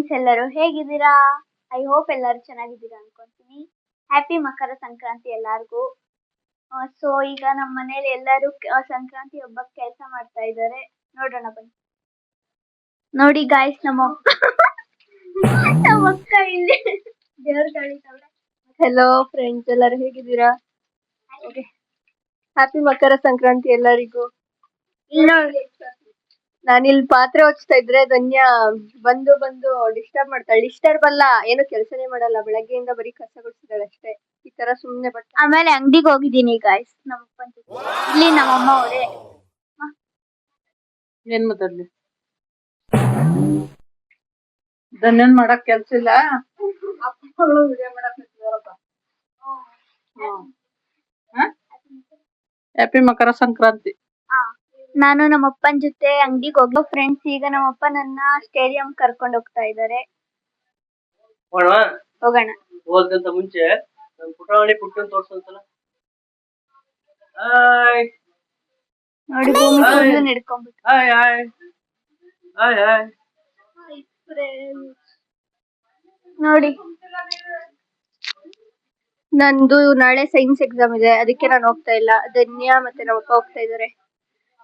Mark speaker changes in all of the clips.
Speaker 1: Friends, ಎಲ್ಲರೂ ಹೇಗಿದ್ದೀರಾ? I hope ಎಲ್ಲರೂ ಚೆನ್ನಾಗಿದ್ದೀರಾ ಅನ್ಕೊಂತೀನಿ. ಹ್ಯಾಪಿ ಮಕರ ಸಂಕ್ರಾಂತಿ ಎಲ್ಲರಿಗೂ. ಸೊ ಈಗ ನಮ್ಮ ಮನೇಲಿ ಎಲ್ಲರೂ ಸಂಕ್ರಾಂತಿ ಹಬ್ಬಕ್ಕೆ ಕೆಲಸ ಮಾಡ್ತಾ ಇದ್ದಾರೆ. ನೋಡೋಣ ಬನ್ನಿ. ನೋಡಿ ಗಾಯ್ಸ್, ನಮ್ಮ ಅಕ್ಕ ಇಲ್ಲಿ ದೇವ್ರ ಕಳೀತಾವ್ರೆ.
Speaker 2: ಹೆಲೋ ಫ್ರೆಂಡ್ಸ್, ಎಲ್ಲರೂ ಹೇಗಿದ್ದೀರಾ? ಓಕೆ, ಹ್ಯಾಪಿ ಮಕರ ಸಂಕ್ರಾಂತಿ ಎಲ್ಲರಿಗೂ. ನಾನಿಲ್ಲಿ ಪಾತ್ರೆ ಹೊಚ್ತಾ ಇದ್ರೆ ಧನ್ಯ ಬಂದು ಡಿಸ್ಟರ್ಬ್ ಮಾಡ್ತಾಳೆ. ಡಿಸ್ಟರ್ಬ್ ಅಲ್ಲ, ಏನು ಕೆಲಸನೇ ಮಾಡಲ್ಲ. ಬೆಳಗ್ಗೆಯಿಂದ ಬರೀ ಕಸ ಗುಡಿಸಿದಾಳೆ ಅಷ್ಟೇ. ಈ ತರ ಸುಮ್ನೆ ಬಟ್
Speaker 1: ಆಮೇಲೆ ಅಂಗಡಿಗೆ ಹೋಗಿದ್ದೀನಿ ಗಾಯ್ಸ್. ನಮ್ಮಪ್ಪನ ಜೊತೆ ಇಲ್ಲಿ ನಮ್ಮಮ್ಮ ಅವರೇ.
Speaker 2: ಏನ್ ಮಾತಾಡ್ಲಿ? ಧನ್ಯನ್ ಮಾಡಕ್ ಕೆಲ್ಸ ಇಲ್ಲ. ವಿಡಿಯೋ ಮಾಡಕ್ ನಿಂತಿದಾರಪ್ಪ. ಹ್ಯಾಪಿ ಮಕರ ಸಂಕ್ರಾಂತಿ.
Speaker 1: ನಾನು ನಮ್ಮಪ್ಪನ ಜೊತೆ ಅಂಗಡಿಗೆ ಹೋಗ್ಲೋ ಫ್ರೆಂಡ್ಸ್. ಈಗ ನಮ್ಮಪ್ಪ ನನ್ನ ಸ್ಟೇಡಿಯಂ ಕರ್ಕೊಂಡು ಹೋಗ್ತಾ ಇದ್ದಾರೆ. ಹೋಗೋಣ.
Speaker 3: ಹೋಗೋದಕ್ಕಿಂತ ಮುಂಚೆ ನನ್ನ ಪುಟಾಣಿ ಪುಟ್ಟನ್ ತೋರ್ಸಂತಲ್ಲ.
Speaker 1: ನೋಡಿ, ಭೂಮಿ ಫುಲ್ಲು ನಡ್ಕೊಂಡ್ಬಿಟ್ಟು.
Speaker 3: Hi hi hi hi.
Speaker 1: ನೋಡಿ,
Speaker 2: ನಂದು ನಾಳೆ ಸೈನ್ಸ್ ಎಕ್ಸಾಮ್ ಇದೆ, ಅದಕ್ಕೆ ನಾನು ಹೋಗ್ತಾ ಇಲ್ಲ. ಧನ್ಯ ಮತ್ತೆ ನಮ್ಮಪ್ಪ ಹೋಗ್ತಾ ಇದ್ದಾರೆ.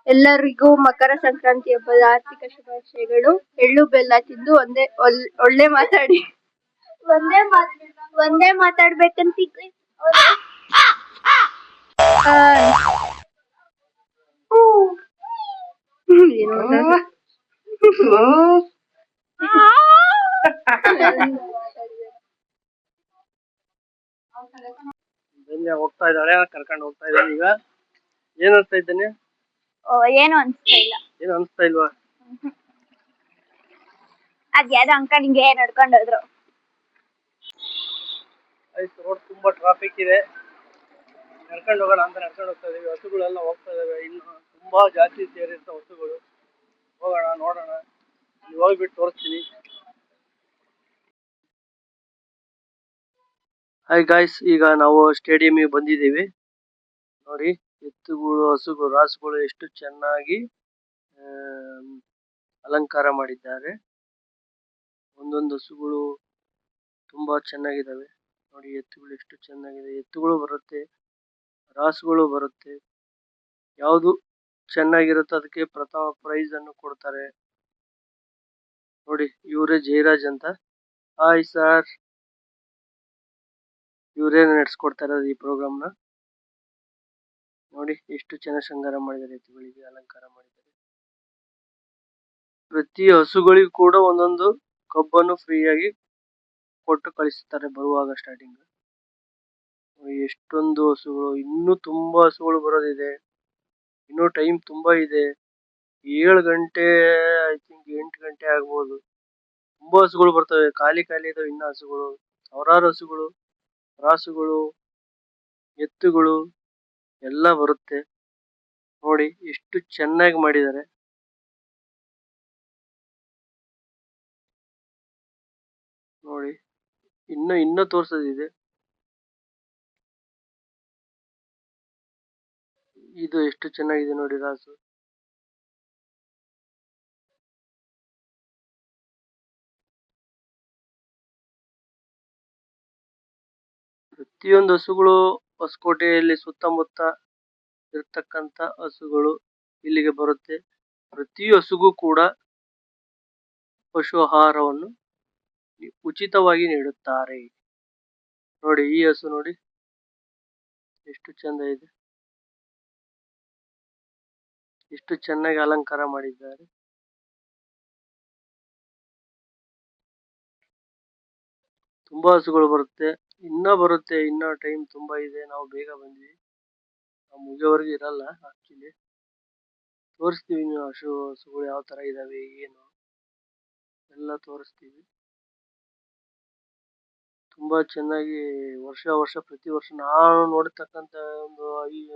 Speaker 2: ಎಲ್ಲರಿಗೂ ಮಕರ ಸಂಕ್ರಾಂತಿ ಹಬ್ಬದ ಆರ್ಥಿಕ ಶುಭಾಶಯಗಳು. ಎಳ್ಳು ಬೆಲ್ಲ ತಿಂದು ಒಳ್ಳೆ ಮಾತಾಡಿ.
Speaker 1: ಒಂದೇ ಮಾತಾಡ್ಬೇಕಂತ
Speaker 3: ಧನ್ಯ ಹೋಗ್ತಾ ಇದ್ದಾಳೆ, ಕರ್ಕೊಂಡು ಹೋಗ್ತಾ ಇದ್ದಾನೆ. ಈಗ ಏನ್ ಅನ್ಸ್ತಾ ಇದ್ದಾನೆ?
Speaker 1: ಏನು ಅನ್ಸ್ತಾ ಇಲ್ಲ.
Speaker 3: ಏನು ಅನ್ಸ್ತಾ ಇಲ್ವಾ?
Speaker 1: ಅದ್ ಯಾವ್ದೋ ಅಂಕಲ್ ಹಿಂಗೆ ನಡ್ಕೊಂಡು ಹೋದ್ರು.
Speaker 3: ಆಯ್ತು, ರೋಡ್ ತುಂಬಾ ಟ್ರಾಫಿಕ್ ಇದೆ. ನಡ್ಕೊಂಡು ಹೋಗೋಣ ಅಂತ ನಡ್ಕೊಂಡು ಹೋಗ್ತಾ ಇದೀವಿ. ಹಸುಗಳೆಲ್ಲ ಹೋಗ್ತಾ ಇದಾವೆ. ಇನ್ನು ತುಂಬಾ ಜಾಸ್ತಿ ಸೇರಿರ್ತಾವ ಹಸುಗಳು. ಹೋಗೋಣ, ನೋಡೋಣ. ಹೋಗ್ಬಿಟ್ಟು ತೋರಿಸ್ತೀನಿ. ಹಾಯ್ ಗಾಯ್ಸ್, ಈಗ ನಾವು ಸ್ಟೇಡಿಯಂಗೆ ಬಂದಿದ್ದೀವಿ. ನೋಡಿ, ಎತ್ತುಗಳು, ಹಸುಗಳು, ರಾಸುಗಳು ಎಷ್ಟು ಚೆನ್ನಾಗಿ ಅಲಂಕಾರ ಮಾಡಿದ್ದಾರೆ. ಒಂದೊಂದು ಹಸುಗಳು ತುಂಬಾ ಚೆನ್ನಾಗಿದ್ದಾವೆ. ನೋಡಿ, ಎತ್ತುಗಳು ಎಷ್ಟು ಚೆನ್ನಾಗಿದೆ. ಎತ್ತುಗಳು ಬರುತ್ತೆ, ರಾಸುಗಳು ಬರುತ್ತೆ. ಯಾವುದು ಚೆನ್ನಾಗಿರುತ್ತೆ ಅದಕ್ಕೆ ಪ್ರಥಮ ಪ್ರೈಸ್ ಅನ್ನು ಕೊಡ್ತಾರೆ. ನೋಡಿ, ಇವರೇ ಜಯರಾಜ್ ಅಂತ. Hi sir. ಇವರೇ ನಡೆಸ್ಕೊಡ್ತಾ ಇರೋದು ಈ ಪ್ರೋಗ್ರಾಮ್ನ. ನೋಡಿ, ಎಷ್ಟು ಚೆನ್ನಾಗಿ ಶೃಂಗಾರ ಮಾಡಿದ್ದಾರೆ. ಎತ್ತುಗಳಿಗೆ ಅಲಂಕಾರ ಮಾಡಿದ್ದಾರೆ. ಪ್ರತಿ ಹಸುಗಳಿಗೂ ಕೂಡ ಒಂದೊಂದು ಕಬ್ಬನ್ನು ಫ್ರೀಯಾಗಿ ಕೊಟ್ಟು ಕಳಿಸುತ್ತಾರೆ ಬರುವಾಗ ಸ್ಟಾರ್ಟಿಂಗ್. ಎಷ್ಟೊಂದು ಹಸುಗಳು, ಇನ್ನೂ ತುಂಬಾ ಹಸುಗಳು ಬರೋದಿದೆ. ಇನ್ನೂ ಟೈಮ್ ತುಂಬಾ ಇದೆ. 7 ಗಂಟೆ, ಐ ಥಿಂಕ್ 8 ಗಂಟೆ ಆಗ್ಬೋದು. ತುಂಬಾ ಹಸುಗಳು ಬರ್ತವೆ. ಖಾಲಿ ಇದಾವೆ ಇನ್ನ ಹಸುಗಳು. ಸಾವಿರಾರು ಹಸುಗಳು, ರಾಸುಗಳು, ಎತ್ತುಗಳು ಎಲ್ಲ ಬರುತ್ತೆ. ನೋಡಿ, ಎಷ್ಟು ಚೆನ್ನಾಗಿ ಮಾಡಿದ್ದಾರೆ. ನೋಡಿ, ಇನ್ನ ತೋರ್ಸೋದಿದೆ. ಇದು ಎಷ್ಟು ಚೆನ್ನಾಗಿದೆ ನೋಡಿ ರಾಸು. ಪ್ರತಿಯೊಂದು ಹಸುಗಳು ಹೊಸಕೋಟೆಯಲ್ಲಿ ಸುತ್ತಮುತ್ತ ಇರ್ತಕ್ಕಂತ ಹಸುಗಳು ಇಲ್ಲಿಗೆ ಬರುತ್ತೆ. ಪ್ರತಿ ಹಸುಗೂ ಕೂಡ ಪಶು ಆಹಾರವನ್ನು ಉಚಿತವಾಗಿ ನೀಡುತ್ತಾರೆ. ನೋಡಿ, ಈ ಹಸು ನೋಡಿ ಎಷ್ಟು ಚಂದ ಇದೆ. ಎಷ್ಟು ಚೆನ್ನಾಗಿ ಅಲಂಕಾರ ಮಾಡಿದ್ದಾರೆ. ತುಂಬಾ ಹಸುಗಳು ಬರುತ್ತೆ. ಬರುತ್ತೆ. ಇನ್ನ ಟೈಮ್ ತುಂಬಾ ಇದೆ. ನಾವು ಬೇಗ ಬಂದ್ವಿ. ನಾವು ಮುಗಿಯೋವರೆಗೂ ಇರಲ್ಲ. ಆಕ್ಚುಲಿ ತೋರಿಸ್ತೀವಿ. ನೀವು ಹಸುಗಳು ಯಾವ ತರ ಇದಾವೆ ಏನು ಎಲ್ಲ ತೋರಿಸ್ತೀವಿ. ತುಂಬಾ ಚೆನ್ನಾಗಿ ಪ್ರತಿ ವರ್ಷ ನಾನು ನೋಡ್ತಕ್ಕಂತ ಒಂದು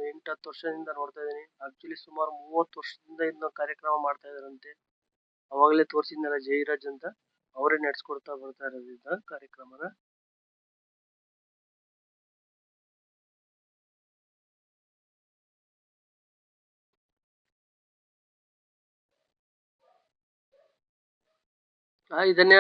Speaker 3: 8-10 ವರ್ಷದಿಂದ ನೋಡ್ತಾ ಇದ್ದೀನಿ. ಆಕ್ಚುಲಿ ಸುಮಾರು 30 ವರ್ಷದಿಂದ ಇದನ್ನ ಕಾರ್ಯಕ್ರಮ ಮಾಡ್ತಾ ಇದಾರಂತೆ. ಅವಾಗಲೇ ತೋರಿಸಿದ್ನಲ್ಲ ಜಯರಾಜ್ ಅಂತ, ಅವರೇ ನಡೆಸ್ಕೊಡ್ತಾ ಬರ್ತಾ ಇರೋದ್ರಿಂದ ಕಾರ್ಯಕ್ರಮನ. ಹಾಯ್ ಧನ್ಯ.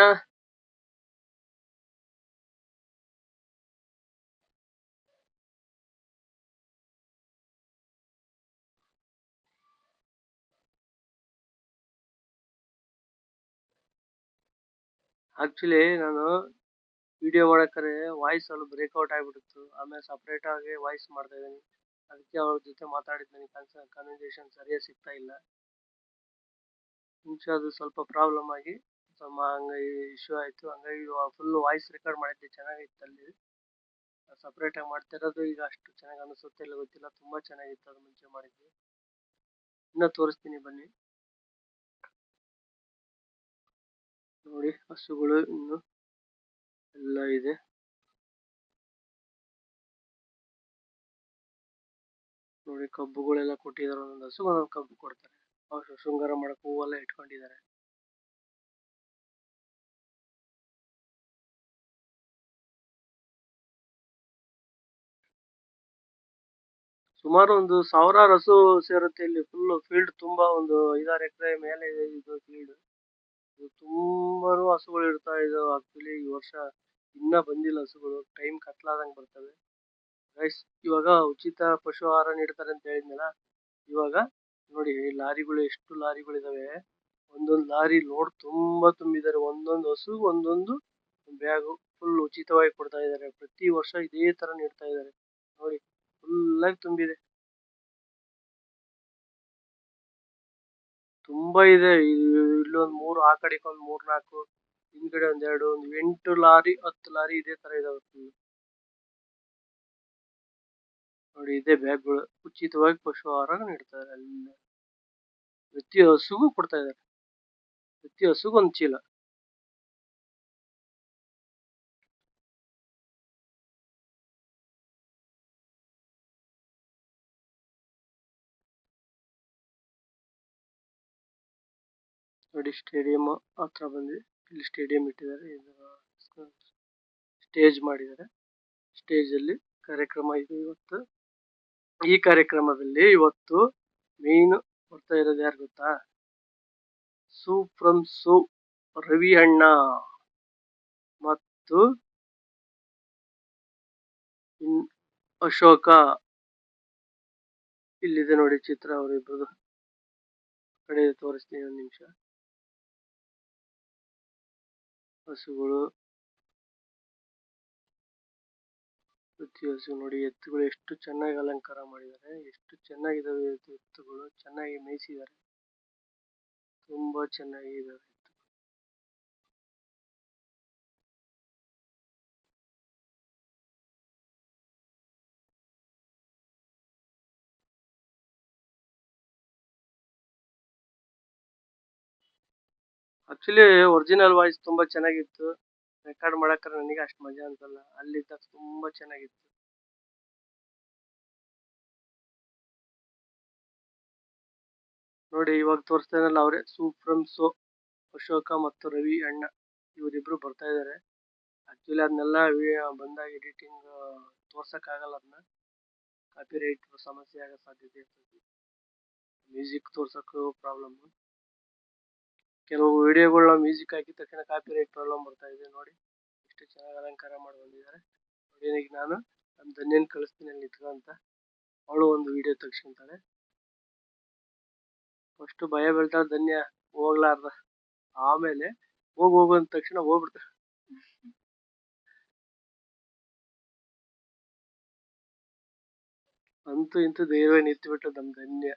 Speaker 3: ಆಕ್ಚುಲಿ ನಾನು ವಿಡಿಯೋ ಮಾಡಬೇಕಾದ್ರೆ ವಾಯ್ಸ್ ಅಲ್ಲಿ ಬ್ರೇಕ್ಔಟ್ ಆಗ್ಬಿಟ್ಟಿತ್ತು. ಆಮೇಲೆ ಸಪ್ರೇಟ್ ಆಗಿ ವಾಯ್ಸ್ ಮಾಡ್ತಾ ಇದ್ದೀನಿ. ಅದಕ್ಕೆ ಅವ್ರ ಜೊತೆ ಮಾತಾಡಿದ್ ನನಗೆ ಕನ್ವರ್ಸೇಷನ್ ಸರಿಯಾಗಿ ಸಿಗ್ತಾ ಇಲ್ಲ. ಮುಂಚೆ ಅದು ಸ್ವಲ್ಪ ಪ್ರಾಬ್ಲಮ್ ಆಗಿ ಸ್ವಲ್ಪ ಹಂಗಾಗಿ ಇಶ್ಯೂ ಆಯ್ತು. ಹಂಗಾಗಿ ಫುಲ್ ವಾಯ್ಸ್ ರೆಕಾರ್ಡ್ ಮಾಡಿದ್ದೆ, ಚೆನ್ನಾಗಿತ್ತು. ಅಲ್ಲಿ ಸಪ್ರೇಟ್ ಆಗಿ ಮಾಡ್ತಾ ಇರೋದು ಈಗ ಅಷ್ಟು ಚೆನ್ನಾಗಿ ಅನಿಸುತ್ತೆ ಇಲ್ಲ ಗೊತ್ತಿಲ್ಲ. ತುಂಬಾ ಚೆನ್ನಾಗಿತ್ತು ಅದು ಮುಂಚೆ ಮಾಡಿದ್ವಿ. ಇನ್ನ ತೋರಿಸ್ತೀನಿ ಬನ್ನಿ ನೋಡಿ. ಹಸುಗಳು ಇನ್ನು ಎಲ್ಲ ಇದೆ ನೋಡಿ. ಕಬ್ಬುಗಳೆಲ್ಲ ಕೊಟ್ಟಿದ್ದಾರೆ. ಒಂದೊಂದು ಹಸು ಒಂದೊಂದು ಕಬ್ಬು ಕೊಡ್ತಾರೆ. ಅವ್ರು ಶೃಂಗಾರ ಮಾಡಕ್ ಹೂವೆಲ್ಲ ಇಟ್ಕೊಂಡಿದ್ದಾರೆ. ಸುಮಾರು ಒಂದು 1000 ಹಸು ಸೇರುತ್ತೆ ಇಲ್ಲಿ. ಫುಲ್ ಫೀಲ್ಡ್ ತುಂಬಾ ಒಂದು 5-6 ಎಕರೆ ಮೇಲೆ ಇದೆ ಇದು ಫೀಲ್ಡ್. ತುಂಬಾನು ಹಸುಗಳು ಇರ್ತಾ ಇದಾವೆ. ಆಕ್ಚುಲಿ ಈ ವರ್ಷ ಇನ್ನ ಬಂದಿಲ್ಲ ಹಸುಗಳು. ಟೈಮ್ ಕತ್ಲಾದಂಗ್ ಬರ್ತವೆ ಗೈಸ್. ಇವಾಗ ಉಚಿತ ಪಶು ಆಹಾರ ನೀಡ್ತಾರೆ ಅಂತ ಹೇಳಿದ್ನಲ್ಲ. ಇವಾಗ ನೋಡಿ ಲಾರಿಗಳು, ಎಷ್ಟು ಲಾರಿಗಳಿದಾವೆ. ಒಂದೊಂದು ಲಾರಿ ಲೋಡ್ ತುಂಬಾ ತುಂಬಿದ್ದಾರೆ. ಒಂದೊಂದು ಹಸು ಒಂದೊಂದು ಬ್ಯಾಗ್ ಫುಲ್ ಉಚಿತವಾಗಿ ಕೊಡ್ತಾ ಇದ್ದಾರೆ. ಪ್ರತಿ ವರ್ಷ ಇದೇ ತರ ನೀಡ್ತಾ ಇದ್ದಾರೆ ನೋಡಿ. ಫುಲ್ ಆಗಿ ತುಂಬಿದೆ. ತುಂಬಾ ಇದೆ. ಇಲ್ಲೊಂದ್ 3, ಆ ಕಡೆಗೆ ಒಂದ್ 3-4, ಹಿಂದ್ಗಡೆ ಒಂದ್ 2, ಒಂದು 8 ಲಾರಿ 10 ಲಾರಿ ಇದೇ ತರ ಇದಾವೆ ನೋಡಿ. ಇದೇ ಬ್ಯಾಗ್ಗಳು ಉಚಿತವಾಗಿ ಪಶು ಆಹಾರ ನೀಡ್ತಾರೆ. ಅಲ್ಲಿ ಪ್ರತಿ ಹಸುಗೂ ಕೊಡ್ತಾ ಇದ್ದಾರೆ. ಪ್ರತಿ ಹಸುಗೂ ಒಂದ್ ಚೀಲ. ನೋಡಿ ಸ್ಟೇಡಿಯಂ ಹತ್ರ ಬಂದ್ವಿ. ಇಲ್ಲಿ ಸ್ಟೇಡಿಯಂ ಇಟ್ಟಿದ್ದಾರೆ. ಸ್ಟೇಜ್ ಮಾಡಿದ್ದಾರೆ. ಸ್ಟೇಜ್ ಅಲ್ಲಿ ಕಾರ್ಯಕ್ರಮ ಇದೆ ಇವತ್ತು. ಈ ಕಾರ್ಯಕ್ರಮದಲ್ಲಿ ಇವತ್ತು ಮೇನ್ ಬರ್ತಾ ಇರೋದು ಯಾರು ಗೊತ್ತಾ? ಸೂ ಫ್ರಮ್ ಸೂ ರವಿ ಅಣ್ಣ ಮತ್ತು ಅಶೋಕ. ಇಲ್ಲಿದೆ ನೋಡಿ ಚಿತ್ರ ಅವರಿಬ್ಬರದು. ಕಡೆ ತೋರಿಸ್ತೀನಿ ಒಂದು ನಿಮಿಷ. ಹಸುಗಳು, ಪ್ರತಿ ಹಸು ನೋಡಿ. ಎತ್ತುಗಳು ಎಷ್ಟು ಚೆನ್ನಾಗಿ ಅಲಂಕಾರ ಮಾಡಿದ್ದಾರೆ. ಎಷ್ಟು ಚೆನ್ನಾಗಿದಾವೆ ಎತ್ತುಗಳು. ಚೆನ್ನಾಗಿ ಮೇಯಿಸಿದ್ದಾರೆ. ತುಂಬಾ ಚೆನ್ನಾಗಿದ್ದಾವೆ. ಆಕ್ಚುಲಿ ಒರಿಜಿನಲ್ ವಾಯ್ಸ್ ತುಂಬಾ ಚೆನ್ನಾಗಿತ್ತು. ರೆಕಾರ್ಡ್ ಮಾಡಕ್ರೆ ನನಗೆ ಅಷ್ಟು ಮಜಾ ಅನ್ಸಲ್ಲ. ಅಲ್ಲಿದ್ದಾಗ ತುಂಬಾ ಚೆನ್ನಾಗಿತ್ತು ನೋಡಿ. ಇವಾಗ ತೋರಿಸ್ತಾ ಇದ್ರಲ್ಲ ಅವರೇ ಸೂ ಫ್ರಮ್ ಸೋ ಅಶೋಕ ಮತ್ತು ರವಿ ಅಣ್ಣ. ಇವರಿಬ್ರು ಬರ್ತಾ ಇದಾರೆ. ಆಕ್ಚುಲಿ ಅದನ್ನೆಲ್ಲ ಬಂದಾಗ ಎಡಿಟಿಂಗ್ ತೋರ್ಸಕ್ ಆಗಲ್ಲ. ಅದನ್ನ ಕಾಪಿರೈಟ್ ಸಮಸ್ಯೆ ಆಗೋ ಸಾಧ್ಯತೆ ಇರ್ತದೆ. ಮ್ಯೂಸಿಕ್ ತೋರ್ಸಕ್ಕೂ ಪ್ರಾಬ್ಲಮ್. ಕೆಲವು ವಿಡಿಯೋಗಳನ್ನ ಮ್ಯೂಸಿಕ್ ಹಾಕಿದ ತಕ್ಷಣ ಕಾಪಿರೈಟ್ ಪ್ರಾಬ್ಲಮ್ ಬರ್ತಾ ಇದೆ ನೋಡಿ. ಎಷ್ಟು ಚೆನ್ನಾಗಿ ಅಲಂಕಾರ ಮಾಡಿ ಬಂದಿದ್ದಾರೆ ನೋಡಿ. ಈಗ ನಾನು ನಮ್ಮ ಧನ್ಯನ್ ಕಳಿಸ್ತೀನಿ ಅಲ್ಲಿ ನಿತ್ಕೊ ಅಂತ. ಅವಳು ಒಂದು ವಿಡಿಯೋ ತೆಗ್ಸ್ಕೊಂತಾಳೆ. ಫಸ್ಟ್ ಭಯ ಬೀಳ್ತಾಳೆ ಧನ್ಯ ಹೋಗ್ಲಾರ್ದ. ಆಮೇಲೆ ಹೋಗು ಅಂದ ತಕ್ಷಣ ಹೋಗ್ಬಿಡ್ತಾಳೆ. ಅಂತೂ ಇಂತೂ ಧೈರ್ಯ ನಿಂತುಬಿಟ್ಟು ನಮ್ ಧನ್ಯ.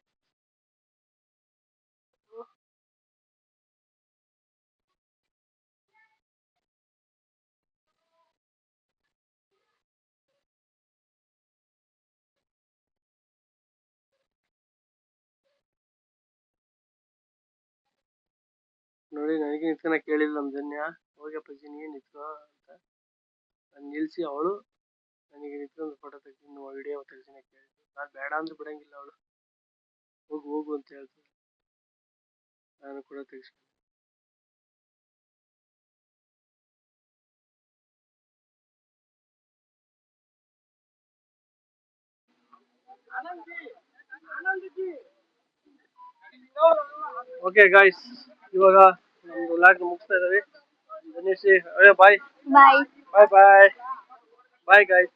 Speaker 3: ನೋಡಿ ನನಗೆ ನಿಂತ್ಕೊಳಕ್ ಕೇಳಿಲ್ಲ ನಮ್ ಧನ್ಯ. ಹೋಗಪ್ಪಾಜಿ ನೀನ್ ನಿಂತ್ಕೋ ಅಂತ ನಾನು ನಿಲ್ಸಿ, ಅವಳು ನನಗೆ ನಿಂತ್ಕೊಂಡು ಫೋಟೋ ತೆಗ್ದು ವಿಡಿಯೋ ತೆಗ್ಸಿನ ಕೇಳಿದ್ಲು. ನಾನು ಬೇಡ ಅಂದ್ರೆ ಬಿಡಂಗಿಲ್ಲ. ಅವಳು ಹೋಗು ಹೋಗು ಅಂತ ಹೇಳ್ತೀನಿ. ನಾನು ಕೂಡ ತೆಗ್ಸ್ಕೊಂಡೆ. ಓಕೆ ಗಾಯ್ಸ್, ಇವಾಗ ನಮ್ದು ಲಾಗ್ ಮುಗಿಸ್ತಾ ಇದಾವೆ. ಧನ್ಯಶ್ರೀ ಬಾಯ್
Speaker 1: ಬಾಯ್
Speaker 3: ಬಾಯ್ ಬಾಯ್ ಬಾಯ್ ಗಾಯ್ಸ್.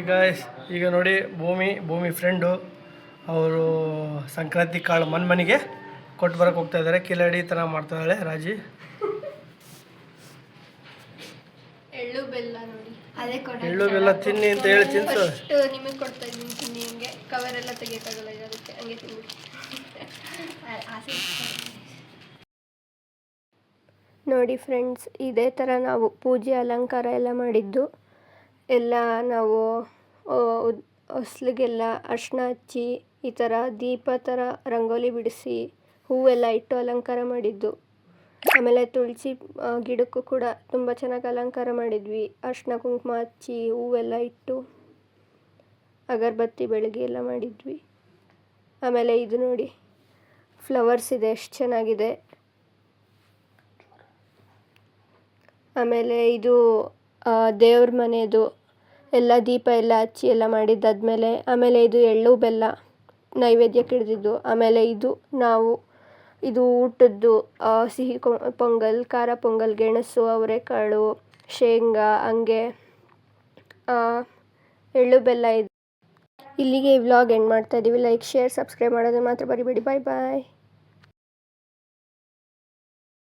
Speaker 3: ಗಾಯ್ಸ್, ಈಗ ನೋಡಿ ಭೂಮಿ ಫ್ರೆಂಡು ಅವರು ಸಂಕ್ರಾಂತಿ ಕಾಳು ಮನೆಗೆ ಕೊಟ್ಟು ಬರೋಕೆ ಹೋಗ್ತಾ ಇದ್ದಾರೆ. ಕಿಲಾಡಿ ಥರ ಮಾಡ್ತಾಳೆ ರಾಜಿ.
Speaker 2: ಎಳ್ಳು ಬೆಲ್ಲ ನೋಡಿ, ಅದೇ
Speaker 3: ಎಳ್ಳು ಬೆಲ್ಲ ತಿನ್ನಿ ಅಂತ ಹೇಳಿ ತಿನ್ಸು.
Speaker 2: ನಿಮಗೆ ಕೊಡ್ತಾ ಇದ್ದೀನಿ, ತಿನ್ನಿ. ಹಂಗೆ ಕವರೆಲ್ಲ ತೆಗಿಯೋಕ್ಕಾಗಲ್ಲ, ಅದಕ್ಕೆ ಹಂಗೆ ತಿನ್ನಿ. ನೋಡಿ ಫ್ರೆಂಡ್ಸ್, ಇದೇ ಥರ ನಾವು ಪೂಜೆ ಅಲಂಕಾರ ಎಲ್ಲ ಮಾಡಿದ್ದು. ಎಲ್ಲ ನಾವು ಹೊಸ್ಲಿಗೆಲ್ಲ ಅರ್ಶಿನ ಹಚ್ಚಿ ಈ ಥರ ದೀಪ ಥರ ರಂಗೋಲಿ ಬಿಡಿಸಿ ಹೂವೆಲ್ಲ ಇಟ್ಟು ಅಲಂಕಾರ ಮಾಡಿದ್ದು. ಆಮೇಲೆ ತುಳಸಿ ಗಿಡಕ್ಕೂ ಕೂಡ ತುಂಬ ಚೆನ್ನಾಗಿ ಅಲಂಕಾರ ಮಾಡಿದ್ವಿ. ಅರ್ಶಿನ ಕುಂಕುಮ ಹಚ್ಚಿ ಹೂವೆಲ್ಲ ಇಟ್ಟು ಅಗರಬತ್ತಿ ಬೆಳಗ್ಗೆ ಎಲ್ಲ ಮಾಡಿದ್ವಿ. ಆಮೇಲೆ ಇದು ನೋಡಿ, ಫ್ಲವರ್ಸ್ ಇದೆ, ಎಷ್ಟು ಚೆನ್ನಾಗಿದೆ. ಆಮೇಲೆ ಇದು ದೇವ್ರ ಮನೆಯದು ಎಲ್ಲ ದೀಪ ಎಲ್ಲ ಹಚ್ಚಿ ಎಲ್ಲ ಮಾಡಿದ್ದಾದ್ಮೇಲೆ ಆಮೇಲೆ ಇದು ಎಳ್ಳು ಬೆಲ್ಲ ನೈವೇದ್ಯಕ್ಕೆ ಹಿಡಿದಿದ್ದು. ಆಮೇಲೆ ಇದು ಊಟದ್ದು ಸಿಹಿ ಪೊಂಗಲ್, ಖಾರ ಪೊಂಗಲ್, ಗೆಣಸು, ಅವರೆಕಾಳು, ಶೇಂಗಾ, ಹಂಗೆ ಎಳ್ಳು ಬೆಲ್ಲ ಇದೆ. ಇಲ್ಲಿಗೆ ಈ ವ್ಲಾಗ್ ಎಂಡ್ ಮಾಡ್ತಾ ಇದ್ದೀವಿ. ಲೈಕ್, ಶೇರ್, ಸಬ್ಸ್ಕ್ರೈಬ್ ಮಾಡೋದನ್ನು ಮಾತ್ರ ಬರಿಬೇಡಿ. ಬಾಯ್ ಬಾಯ್.